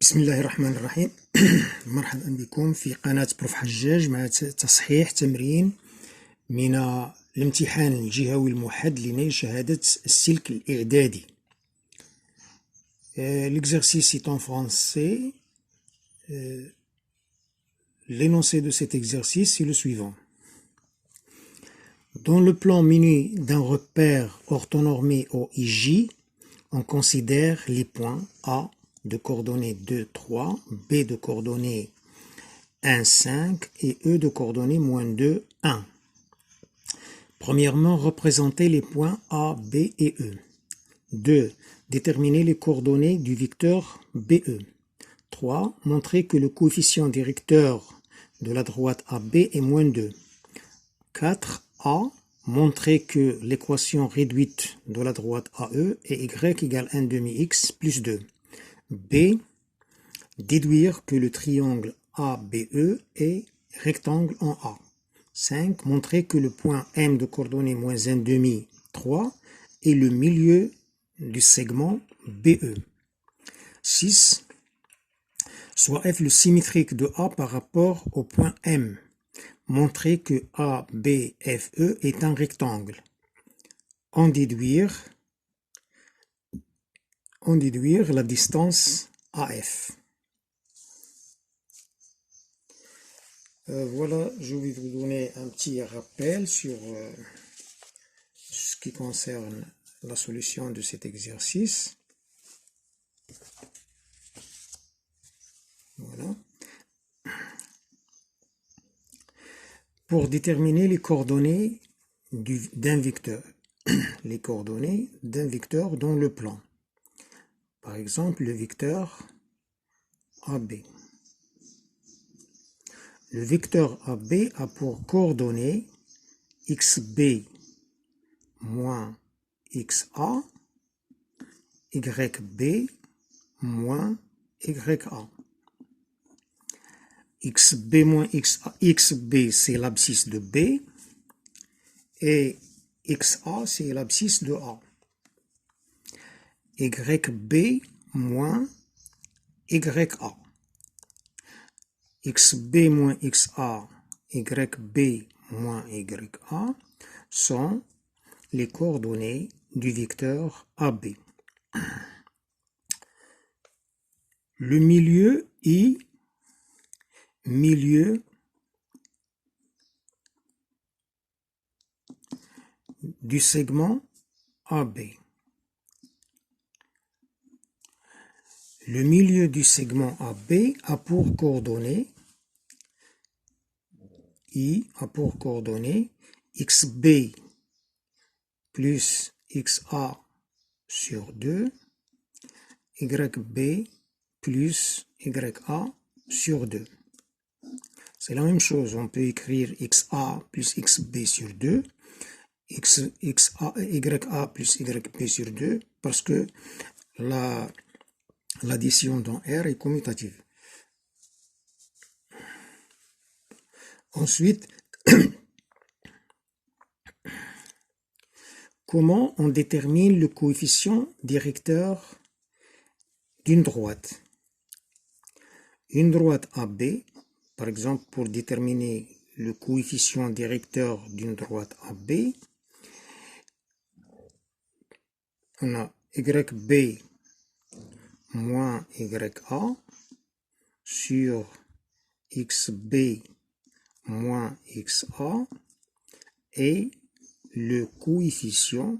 بسم الله الرحمن الرحيم. مرحبا بكم في قناة بروف حجاج مع تصحيح تمرين من الامتحان الجهوي الموحد لنيل شهادة السلك الإعدادي. L'exercice est en français. L'énoncé de cet exercice est le suivant. Dans le plan muni d'un repère orthonormé OIJ, on considère les points A de coordonnées 2, 3, B de coordonnées 1, 5 et E de coordonnées moins 2, 1. Premièrement, représenter les points A, B et E. 2. Déterminer les coordonnées du vecteur BE. 3. Montrer que le coefficient directeur de la droite AB est moins 2. 4. A. Montrer que l'équation réduite de la droite AE est y égale 1 demi x plus 2. B. Déduire que le triangle ABE est rectangle en A. 5. Montrer que le point M de coordonnées moins 1 demi 3 est le milieu du segment BE. 6. Soit F le symétrique de A par rapport au point M. Montrer que ABFE est un rectangle. En déduire la distance AF. Voilà, je vais vous donner un petit rappel sur ce qui concerne la solution de cet exercice. Voilà. Pour déterminer les coordonnées d'un vecteur, les coordonnées d'un vecteur dans le plan. Par exemple, le vecteur AB. Le vecteur AB a pour coordonnées XB moins XA, YB moins YA. XB moins XA, XB c'est l'abscisse de B et XA c'est l'abscisse de A. YB moins YA. XB moins XA, YB moins YA sont les coordonnées du vecteur AB. Le milieu I, milieu du segment AB. Le milieu du segment AB a pour coordonnées I a pour coordonnées XB plus XA sur 2, YB plus YA sur 2. C'est la même chose, on peut écrire XA plus XB sur 2, YA plus YB sur 2, parce que l'addition dans R est commutative. Ensuite, comment on détermine le coefficient directeur d'une droite? Une droite AB, par exemple, pour déterminer le coefficient directeur d'une droite AB, on a YB moins YA sur XB moins XA et le coefficient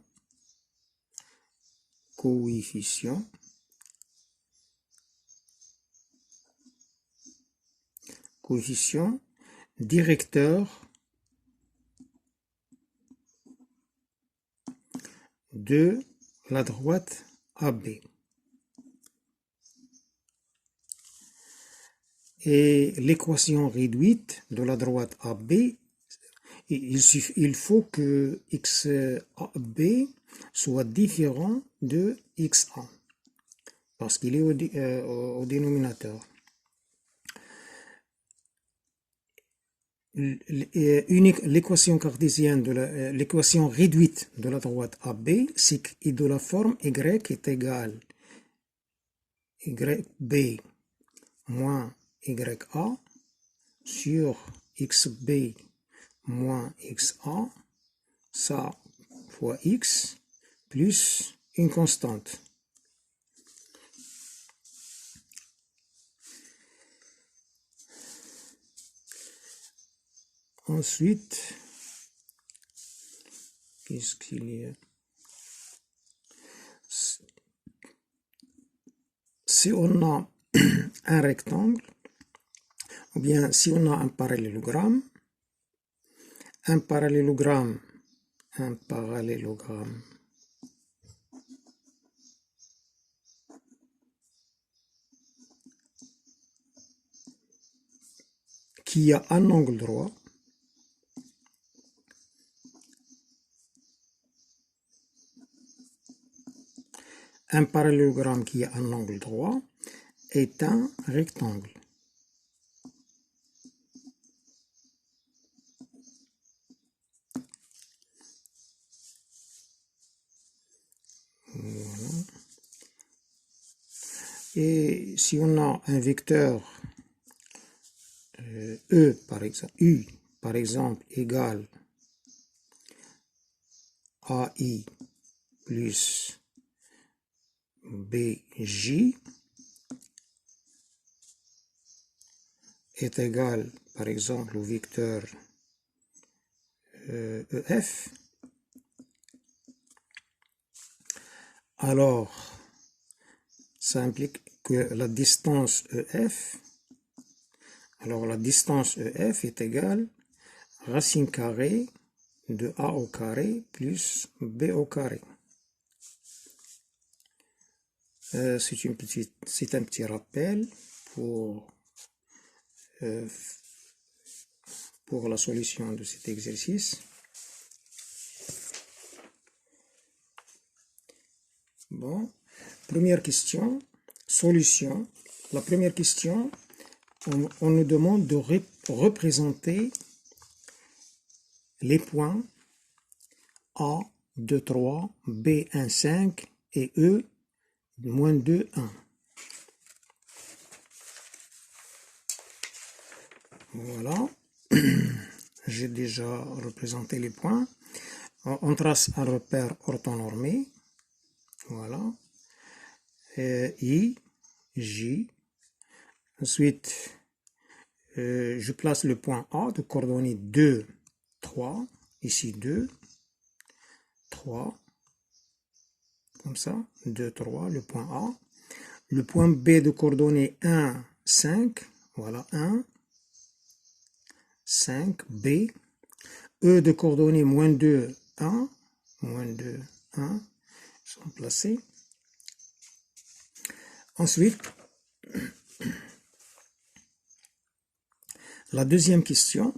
directeur de la droite AB. Et l'équation réduite de la droite AB, il faut que XAB soit différent de XA, parce qu'il est au dénominateur. L'équation cartésienne l'équation réduite de la droite AB est de la forme y est égale YB moins YA sur XB moins XA, ça fois X, plus une constante. Ensuite, qu'est-ce qu'il y a? Si on a un rectangle, ou bien si on a un parallélogramme qui a un angle droit, un parallélogramme qui a un angle droit est un rectangle. Voilà. Et si on a un vecteur E par exemple, U par exemple égale AI plus BJ est égal par exemple au vecteur EF, alors ça implique que la distance EF, alors la distance EF est égale racine carrée de A au carré plus B au carré. C'est un petit rappel pour la solution de cet exercice. Bon, première question, solution. La première question, on nous demande de représenter les points A, 2, 3, B, 1, 5 et E, moins 2, 1. Voilà, j'ai déjà représenté les points. On trace un repère orthonormé. Voilà. I, J. Ensuite, je place le point A de coordonnées 2, 3. Ici 2, 3. Comme ça, 2, 3, le point A. Le point B de coordonnées 1, 5. Voilà, 1, 5, B. E de coordonnées moins 2, 1. Moins 2, 1. Ils sont placés. Ensuite, la deuxième question,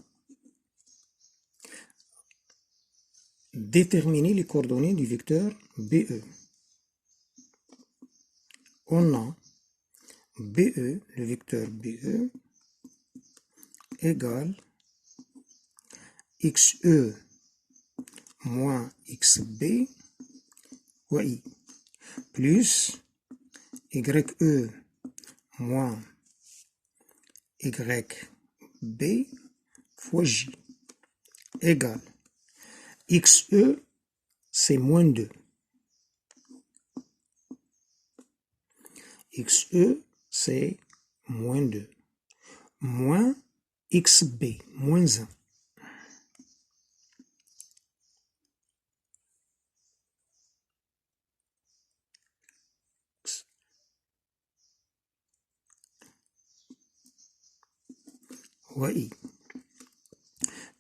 déterminer les coordonnées du vecteur BE. On a BE, le vecteur BE, égale XE moins XB fois I, plus YE moins YB fois J, égale XE, c'est moins 2. XE, c'est moins 2. Moins XB, moins 1. I,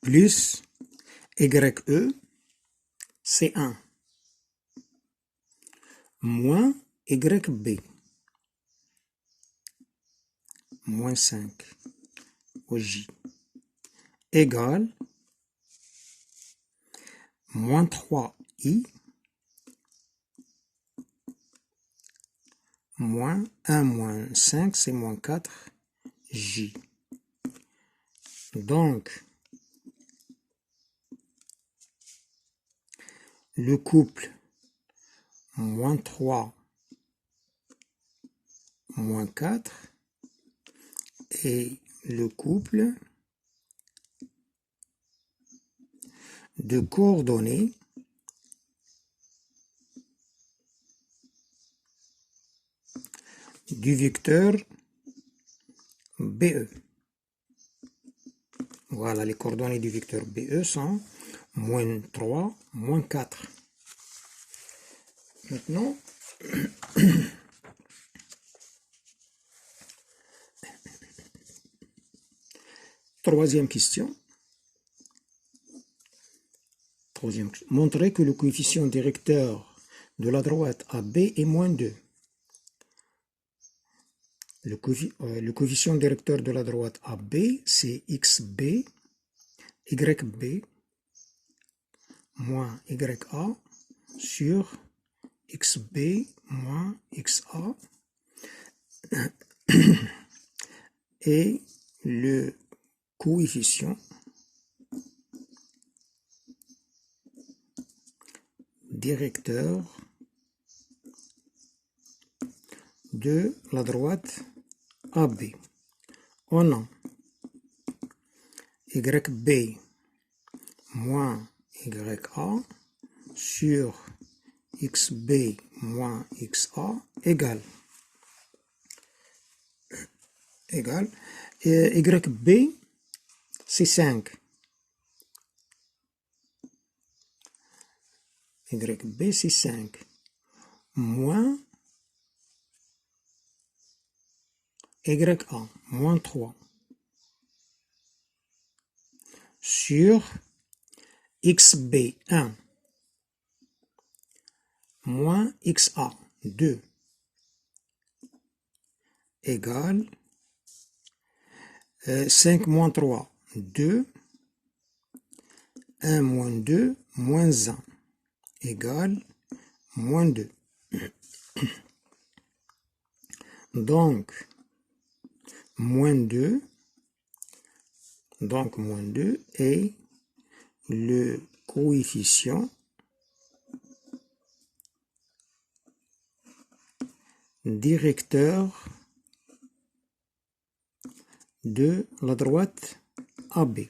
plus YE, c'est 1, moins YB, moins 5, au J, égale moins 3I, moins 1 moins 5, c'est moins 4, J. Donc, le couple moins 3, moins 4 est le couple de coordonnées du vecteur BE. Voilà, les coordonnées du vecteur BE sont moins 3, moins 4. Maintenant, troisième question. Montrer que le coefficient directeur de la droite AB est moins 2. Le coefficient directeur de la droite AB, c'est XB, YB, moins YA sur XB moins XA et le coefficient directeur de la droite AB. On a YB moins YA sur XB moins XA égale YB c'est 5. YB c'est 5 moins YA moins 3 sur XB1 moins XA 2 égale 5 moins 3, 2, 1 moins 2, moins 1 égale moins 2. Donc, moins 2 est le coefficient directeur de la droite AB.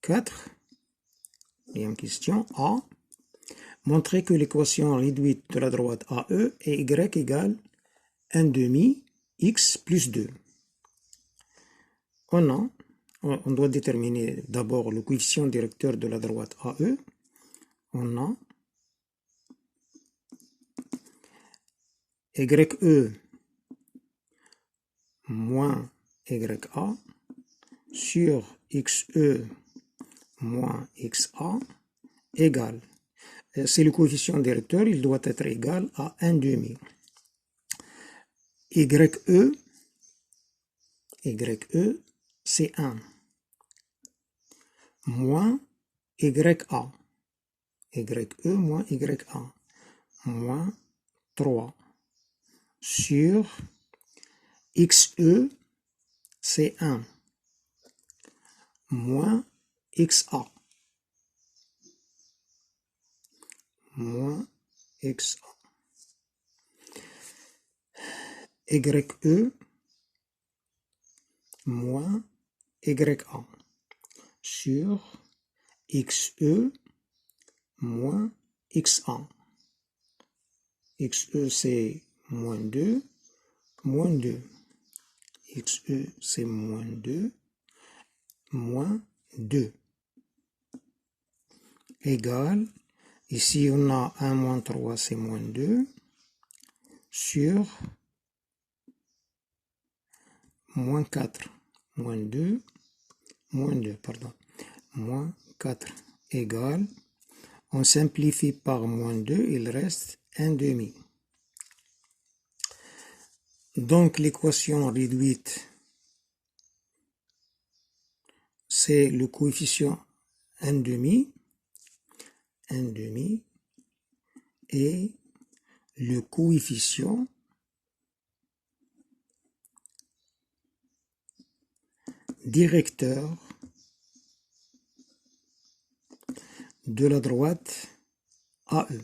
4e question A. Montrer que l'équation réduite de la droite AE est Y égale 1 demi x plus 2. On doit déterminer d'abord le coefficient directeur de la droite AE. On a YE moins YA sur XE moins XA égale, c'est le coefficient directeur, il doit être égal à 1 demi. YE c'est 1 moins YA, YE moins YA moins 3 sur XE c'est 1 moins XA moins XA. YE moins YA sur XE moins XA. XE c'est moins 2, moins 2. XE c'est moins 2, moins 2. Égale, ici on a 1 moins 3 c'est moins 2, sur moins 4, moins 2, pardon, moins 4 égale, on simplifie par moins 2, il reste 1 demi. Donc l'équation réduite, c'est le coefficient 1 demi et le coefficient directeur de la droite AE.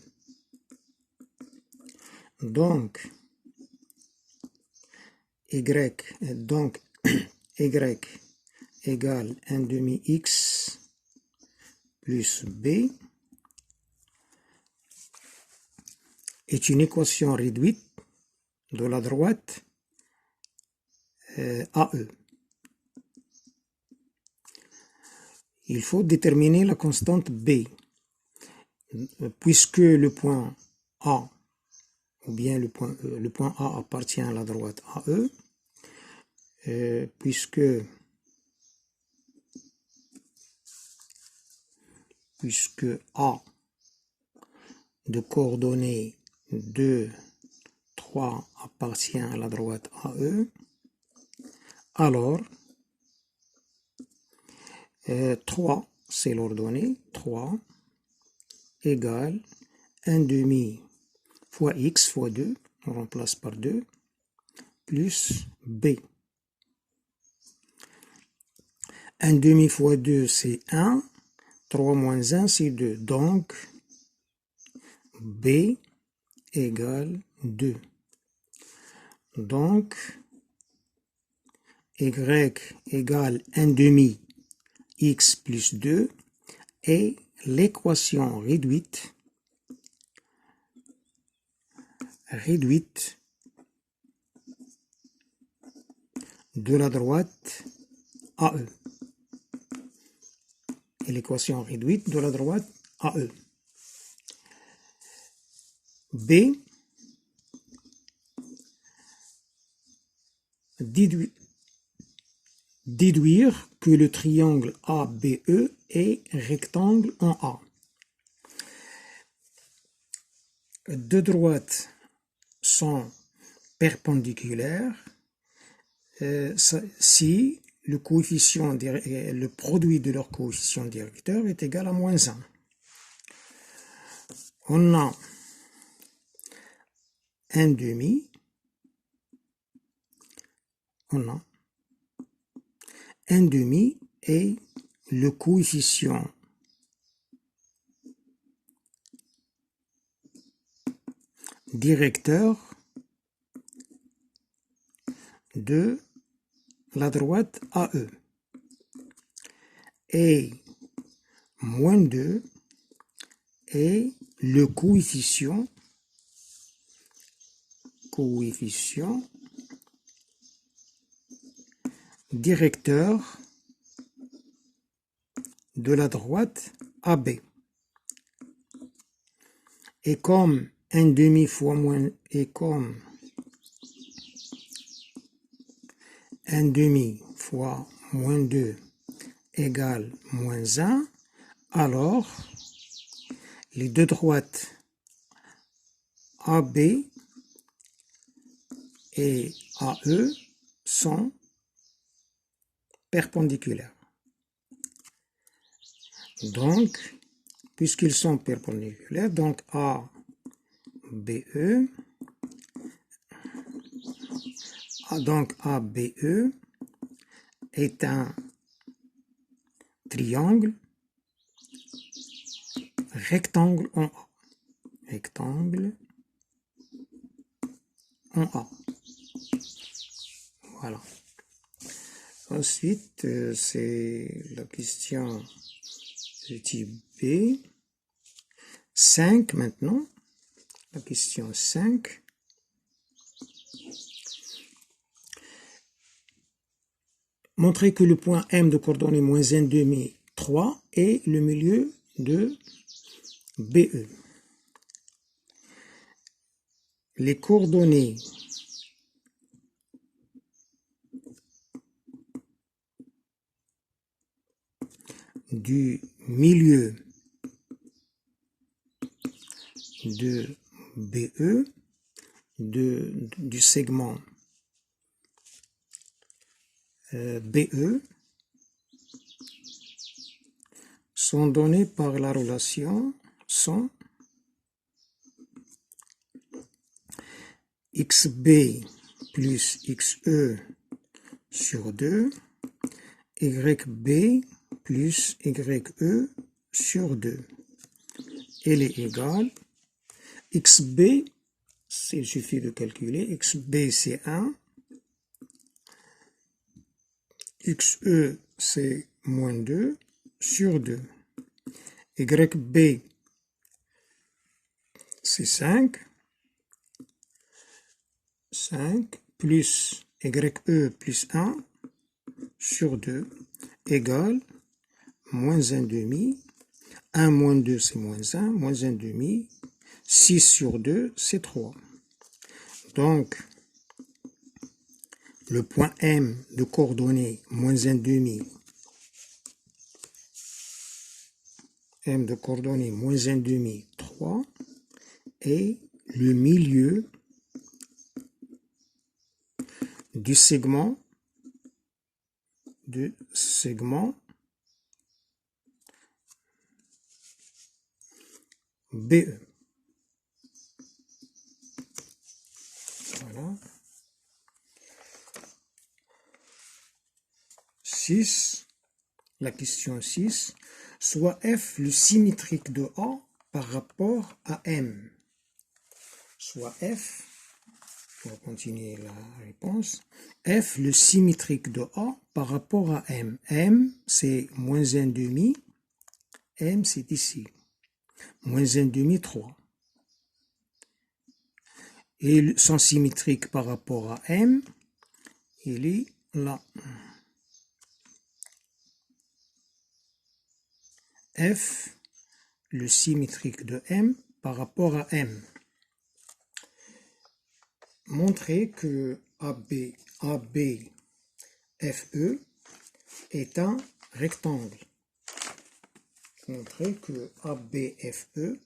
Donc, y, donc y égale 1 demi x plus b est une équation réduite de la droite AE. Il faut déterminer la constante b, puisque le point A, ou bien le point A appartient à la droite AE, puisque A de coordonnées 2, 3 appartient à la droite AE, alors 3, c'est l'ordonnée, 3 égale 1 demi fois x fois 2, on remplace par 2, plus b. 1 demi fois 2, c'est 1, 3 moins 1, c'est 2, donc b égale 2. Donc, y égale 1 demi x plus 2 est l'équation réduite de la droite AE. Et l'équation réduite de la droite AE. B déduire que le triangle ABE est rectangle en A. Deux droites sont perpendiculaires si le produit de leur coefficient directeur est égal à moins 1. On a 1 demi, et le coefficient directeur de la droite AE. Et moins 2 est le coefficient directeur de la droite AB. Et comme 1 demi fois moins, et comme 1 demi fois moins 2 égale moins 1, alors les deux droites AB et AE sont perpendiculaires. Donc, puisqu'ils sont perpendiculaires, donc ABE est un triangle rectangle en A. Voilà. Ensuite, c'est la question de type B. 5 maintenant. La question 5. Montrer que le point M de coordonnées moins 1 demi 3 est le milieu de BE. Les coordonnées du milieu de BE, du segment BE, sont données par la relation sont XB plus XE sur 2, YB plus YE sur 2. Elle est égale XB, il suffit de calculer, XB c'est 1, XE, c'est moins 2 sur 2. YB, c'est 5 plus YE plus 1 sur 2 égale moins 1 demi. 1 moins 2, c'est moins 1, moins 1 demi. 6 sur 2, c'est 3. Donc, le point M de coordonnées moins 1 demi, M de coordonnées moins 1 demi, 3, est le milieu du segment BE. Voilà. 6, la question 6, soit F le symétrique de A par rapport à M. Soit F, on va continuer la réponse, F le symétrique de A par rapport à M. M, c'est moins 1 demi, M, c'est ici. Moins 1 demi, 3. Et son symétrique par rapport à M, il est là. F, le symétrique de M par rapport à M. Montrer que ABFE est un rectangle. Montrer que ABFE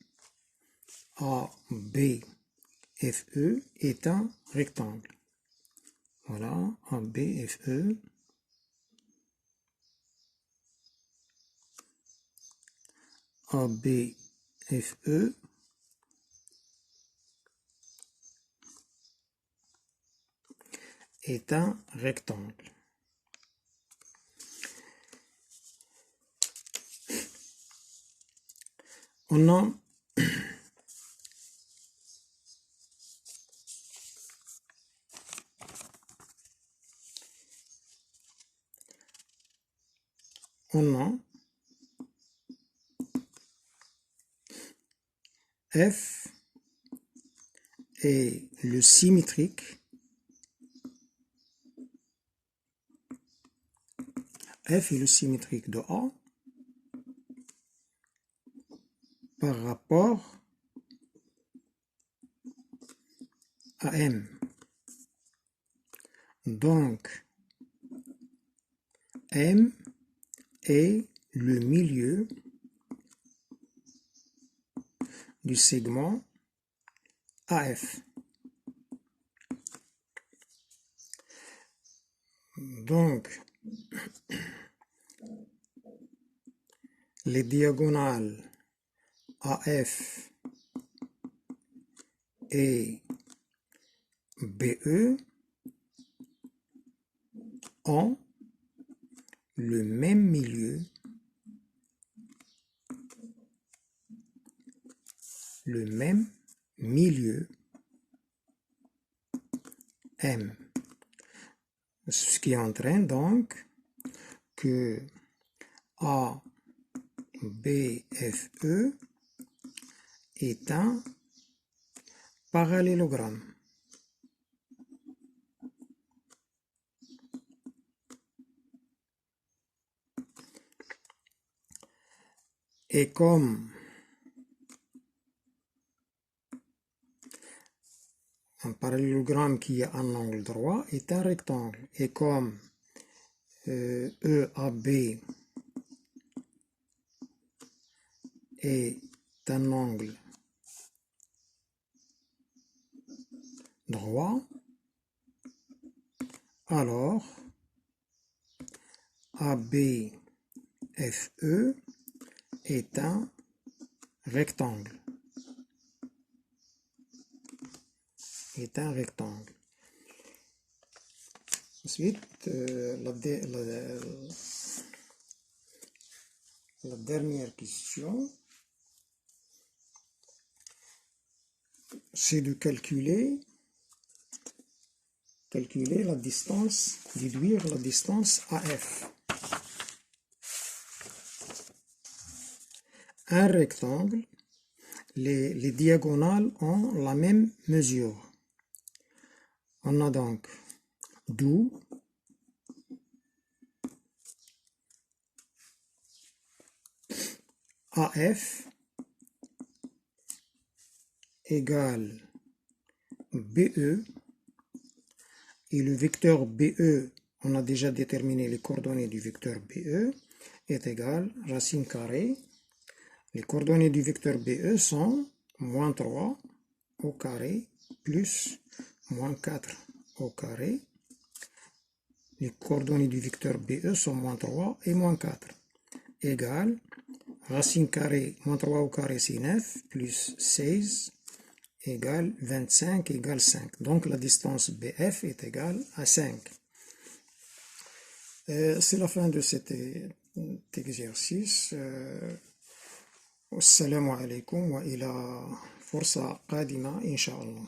est un rectangle. Voilà, ABFE est un rectangle. On a F est le symétrique de A par rapport à M. Donc, M est le milieu du segment AF. Donc, les diagonales AF et BE ont le même milieu, M. Ce qui entraîne donc que ABFE est un parallélogramme. Et comme un parallélogramme qui a un angle droit est un rectangle, et comme EAB est un angle droit, alors ABFE est un rectangle. Ensuite, la dernière question, c'est de calculer calculer la distance, déduire la distance AF. Un rectangle, les diagonales ont la même mesure. On a donc d'où AF égale BE, et le vecteur BE, on a déjà déterminé les coordonnées du vecteur BE, est égal racine carrée. Les coordonnées du vecteur BE sont moins 3 au carré plus moins 4 au carré. Les coordonnées du vecteur BE sont moins 3 et moins 4, égale racine carrée, moins 3 au carré c'est 9, plus 16, égale 25, égale 5. Donc la distance BF est égale à 5. C'est la fin de cet exercice. Assalamu alaikum wa ila fursa qadima inshallah.